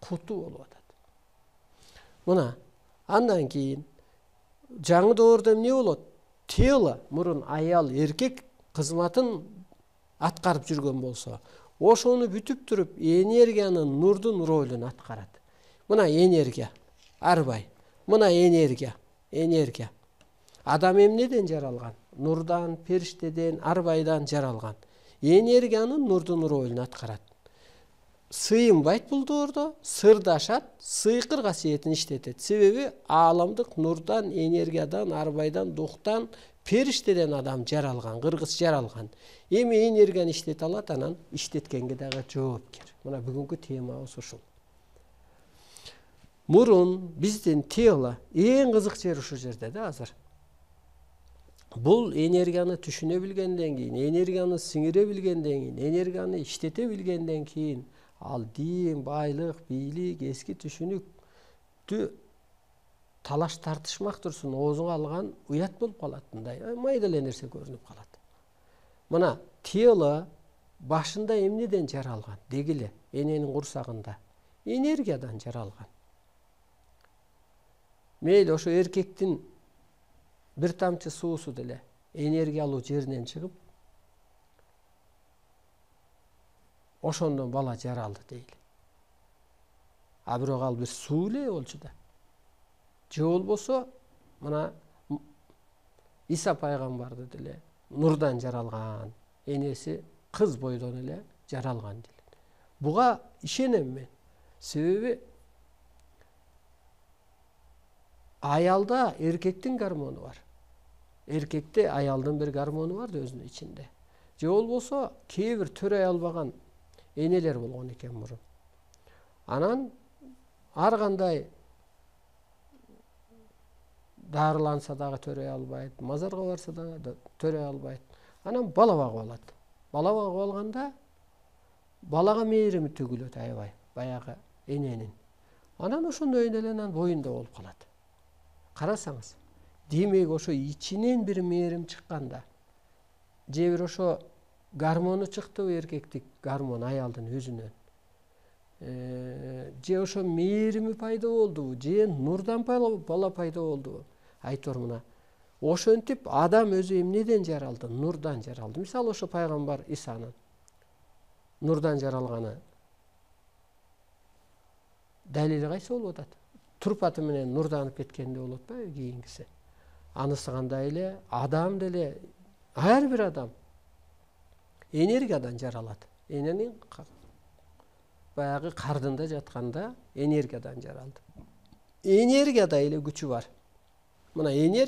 куту болуп атат. Мына андан кийин жаңы доордо эмне болот? Тело мурун аял эркек кызматын аткарып жүргөн болсо, ошону бүтүп туруп энергиянын нурдун ролун аткарат. Мына энергия, арбай. Мына энергия. Адам эмнеден жаралган? Нурдан, периштеден, арбайдан жаралган. Энергиянын нурдун ролун аткарат. Сыйынбайт бул доордо, сырдашат, сыйкыр касиетин иштетет. Себеби ааламдык нурдан, энергиядан, арбайдан, дуктан, периштеден адам жаралган, кыргыз жаралган. Эми энергияны иштете алат, анан иштеткенге дагы жоопкер. Мына бүгүнкү темабыз ушул. Мурун биздин тело эң кызык жери ушул жерде да азыр. Бул энергияны түшүнө билгенден кийин, энергияны сиңире билгенден кийин, энергияны иштете билгенден кийин ал дин, байлык, бийлик, эски түшүнүктү талаш тартышмак турсун оозуңа алган уят болуп калат, мындай майда эле нерсе көрүнүп калат. Мына тело башында эмнеден жаралган? Дегиле эненин курсагында энергиядан жаралган. Мейли ошо эркектин бир тамчы суусу деле энергиялуу жеринен чыгып, ошондон бала жаралды дейли. А бирок ал бир суу эле болчу да. Же болбосо мына Иса пайгамбарды деле нурдан жаралган, энеси кыз бойдон эле жаралган дейли. Буга ишенем мен. Себеби аялда эркектин гормону бар. Эркекте аялдын бир гормону бар да өзүнүн ичинде. Же болбосо кээ бир төрөй албаган энелер болгон экен мурун. Анан ар кандай дарыланса дагы төрөй албайт, мазарга барса дагы төрөй албайт. Анан бала багып алат. Бала багып алганда балага мээрими төгүлөт аябай, баягы эненин. Анан ошондой эле анан боюнда болуп калат. Карасаңыз, демек ошо ичинен бир мээрим чыкканда, же бир ошо гормону чыктыбы, эркектик гормон аялдын өзүнөн. Же ошо мээрими пайда болдубу, же нурдан бала пайда болдубу? Айтор мына. Ошентип адам өзү эмнеден жаралды? Нурдан жаралды. Мисалы ошо пайгамбар Исанын нурдан жаралганы далили кайсы болуп атат? Турпаты менен нурданып кеткенде болот атпайбы кийинкиси? Анысы кандай эле адам деле, ар бир адам энергиядан жаралат. Эненин баягы кардында жатканда энергиядан жаралды. Энергияда эле күчү бар. Мына энергия